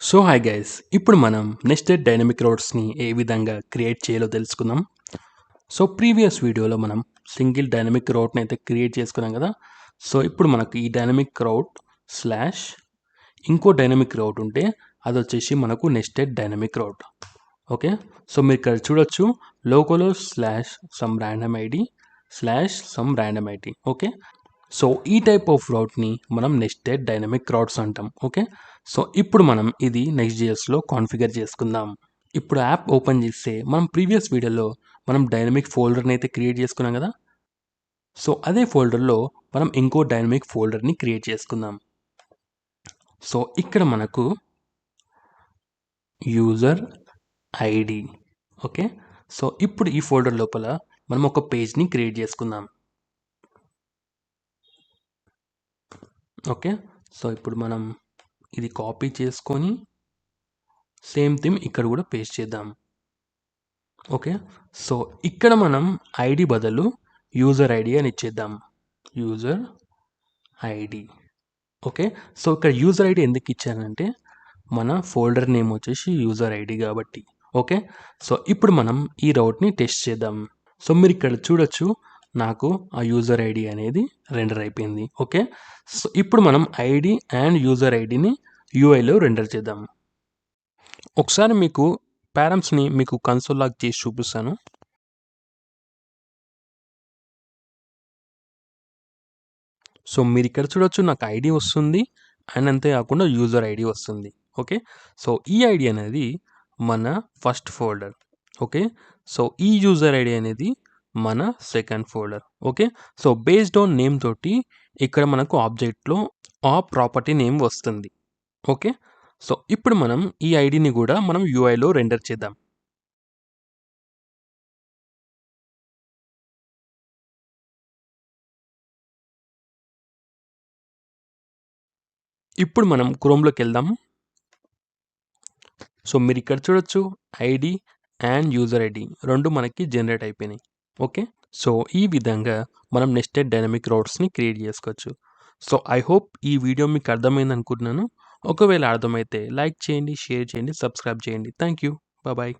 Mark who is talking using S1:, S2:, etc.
S1: So hi guys, ఇప్పుడు మనం nested dynamic రోడ్స్ని ఏ విధంగా క్రియేట్ చేయాలో తెలుసుకుందాం. సో ప్రీవియస్ వీడియోలో మనం సింగిల్ డైనమిక్ రోడ్ని అయితే క్రియేట్ చేసుకున్నాం కదా. సో ఇప్పుడు మనకు ఈ డైనమిక్ రోడ్ స్లాష్ ఇంకో డైనమిక్ రోడ్ ఉంటే అది వచ్చేసి మనకు nested dynamic route. Okay, so మీరు ఇక్కడ చూడొచ్చు లోగోలో slash some random ID slash some random ID. Okay, so ఈ టైప్ ఆఫ్ రౌట్ని మనం నెస్టెడ్ డైనమిక్ రౌట్స్ అంటాం. ఓకే, సో ఇప్పుడు మనం ఇది నెక్స్ట్.js లో కాన్ఫిగర్ చేసుకుందాం. ఇప్పుడు యాప్ ఓపెన్ చేస్తే మనం ప్రీవియస్ వీడియోలో మనం డైనమిక్ ఫోల్డర్ని అయితే క్రియేట్ చేసుకున్నాం కదా. సో అదే ఫోల్డర్లో మనం ఇంకో డైనమిక్ ఫోల్డర్ని క్రియేట్ చేసుకుందాం. సో ఇక్కడ మనకు యూజర్ ఐడి. ఓకే, సో ఇప్పుడు ఈ ఫోల్డర్ లోపల మనం ఒక పేజ్ని క్రియేట్ చేసుకుందాం. ఓకే, సో ఇప్పుడు మనం ఇది కాపీ చేసుకొని సేమ్ థింగ్ ఇక్కడ కూడా పేస్ట్ చేద్దాం. ఓకే, సో ఇక్కడ మనం ఐడి బదులు యూజర్ ఐడి అని ఇచ్చేద్దాం. User ID. ఓకే, సో ఇక్కడ యూజర్ ఐడి ఎందుకు ఇచ్చానంటే మన ఫోల్డర్ నేమ్ వచ్చేసి యూజర్ ఐడి కాబట్టి. ఓకే, సో ఇప్పుడు మనం ఈ రౌట్ని టెస్ట్ చేద్దాం. సో మీరు ఇక్కడ చూడొచ్చు నాకు ఆ యూజర్ ఐడి అనేది రెండర్ అయిపోయింది. ఓకే, సో ఇప్పుడు మనం ఐడి అండ్ యూజర్ ఐడిని యూఐలో రెండర్ చేద్దాం. ఒకసారి మీకు పారామ్స్ని మీకు కన్సోల్ లాగా చేసి చూపిస్తాను. సో మీరు ఇక్కడ చూడొచ్చు నాకు ఐడి వస్తుంది అండ్ అంతేకాకుండా యూజర్ ఐడి వస్తుంది. ఓకే, సో ఈ ఐడి అనేది మన ఫస్ట్ ఫోల్డర్. ఓకే, సో ఈ యూజర్ ఐడి అనేది మన second folder. Okay, so based on name తోటి ఇక్కడ మనకు ఆబ్జెక్ట్లో ఆ ప్రాపర్టీ నేమ్ వస్తుంది. ఓకే, సో ఇప్పుడు మనం ఈ ఐడిని కూడా మనం యూఐలో రెండర్ చేద్దాం. ఇప్పుడు మనం క్రోమ్లోకి వెళ్దాం. సో మీరు ఇక్కడ చూడొచ్చు ఐడి అండ్ యూజర్ ఐడి రెండు మనకి జనరేట్ అయిపోయినాయి. ఓకే, సో ఈ విధంగా మనం నెస్టెడ్ డైనమిక్ రోడ్స్ని క్రియేట్ చేసుకోవచ్చు. సో ఐ హోప్ ఈ వీడియో మీకు అర్థమైంది అనుకుంటున్నాను. ఒకవేళ అర్థమైతే లైక్ చేయండి, షేర్ చేయండి, సబ్స్క్రైబ్ చేయండి. Thank you, bye.